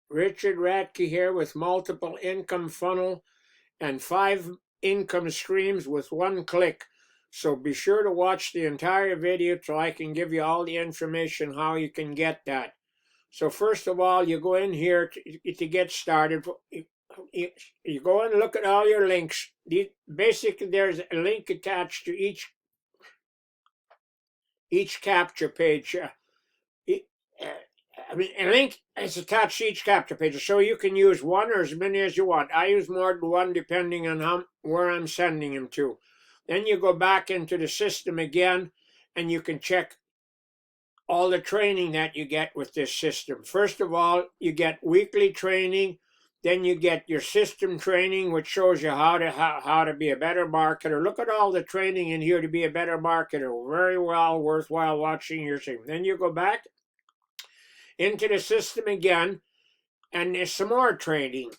Richard Radke here with multiple income funnel and 5 income streams with one click. So be sure to watch the entire video so I can give you all the information how you can get that. So first of all, you go in here to get started. You go and look at all your links. Basically, there's a link attached to each capture page. A link is attached to each capture page, so you can use one or as many as you want. I use more than one depending on where I'm sending them to. Then you go back into the system again, and you can check all the training that you get with this system. First of all, you get weekly training. Then you get your system training, which shows you how to be a better marketer. Look at all the training in here to be a better marketer. Very well worthwhile watching your thing. Then you go back into the system again, and there's some more training.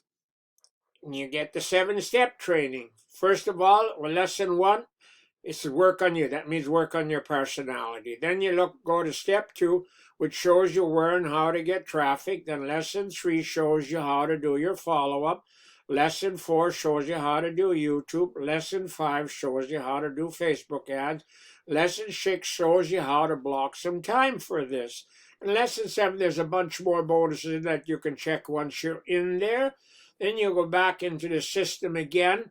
And you get the 7-step training. First of all, lesson 1 is to work on you. That means work on your personality. Then you go to step 2, which shows you where and how to get traffic. Then lesson 3 shows you how to do your follow-up. Lesson 4 shows you how to do YouTube. Lesson 5 shows you how to do Facebook ads. Lesson 6 shows you how to block some time for this. In lesson 7, there's a bunch more bonuses that you can check once you're in there. Then you go back into the system again.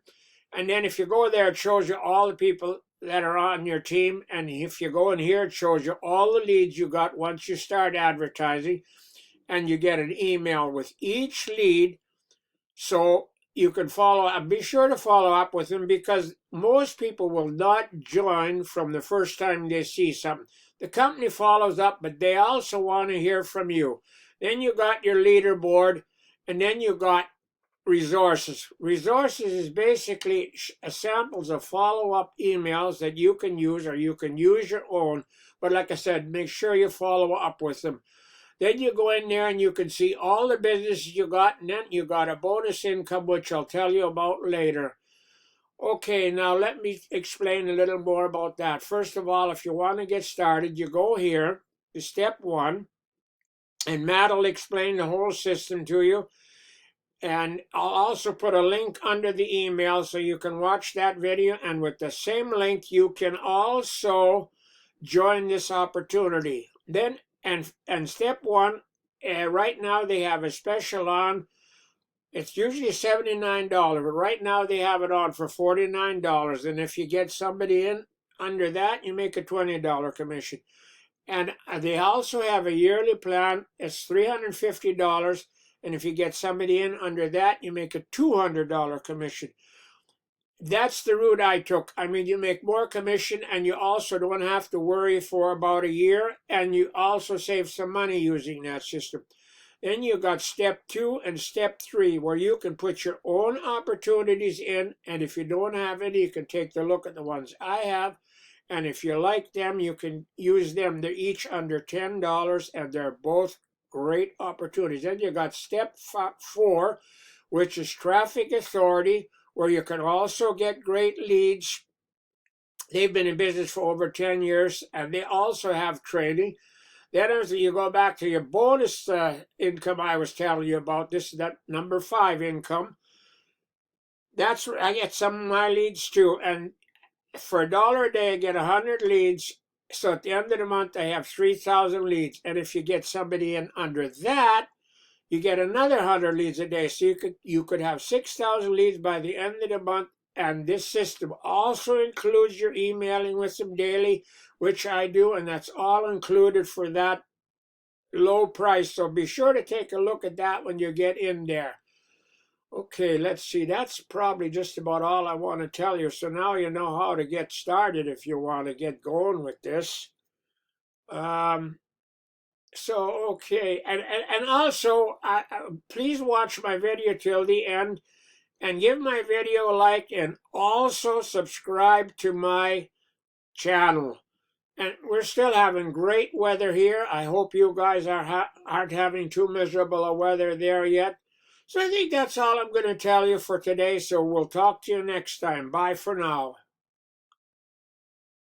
And then if you go there, it shows you all the people that are on your team. And if you go in here, it shows you all the leads you got once you start advertising. And you get an email with each lead. So you can follow up. Be sure to follow up with them, because most people will not join from the first time they see something. The company follows up, but they also want to hear from you. Then you got your leaderboard, and then you got resources. Resources is basically samples of follow-up emails that you can use, or you can use your own. But like I said, make sure you follow up with them. Then you go in there and you can see all the businesses you got, and then you got a bonus income, which I'll tell you about later. Okay, now let me explain a little more about that. First of all, if you want to get started, you go here to step 1, and Matt will explain the whole system to you. And I'll also put a link under the email so you can watch that video. And with the same link, you can also join this opportunity. Then, and step 1, right now they have a special on. It's usually $79, but right now they have it on for $49. And if you get somebody in under that, you make a $20 commission. And they also have a yearly plan. It's $350. And if you get somebody in under that, you make a $200 commission. That's the route I took. I mean, you make more commission, and you also don't have to worry for about a year. And you also save some money using that system. Then you got step 2 and step 3, where you can put your own opportunities in. And if you don't have any, you can take a look at the ones I have. And if you like them, you can use them. They're each under $10, and they're both great opportunities. Then you got step 4, which is traffic authority, where you can also get great leads. They've been in business for over 10 years, and they also have training. Then as you go back to your bonus income I was telling you about, this is that number 5 income. That's where I get some of my leads too. And for $1 a day, I get 100 leads. So at the end of the month, I have 3,000 leads. And if you get somebody in under that, you get another 100 leads a day. So you could have 6,000 leads by the end of the month. And this system also includes your emailing with them daily, which I do, and that's all included for that low price. So be sure to take a look at that when you get in there. Okay, let's see. That's probably just about all I want to tell you. So now you know how to get started if you want to get going with this. Okay, and also, please watch my video till the end, and give my video a like, and also subscribe to my channel. And we're still having great weather here. I hope you guys aren't having too miserable a weather there yet. So I think that's all I'm going to tell you for today. So we'll talk to you next time. Bye for now.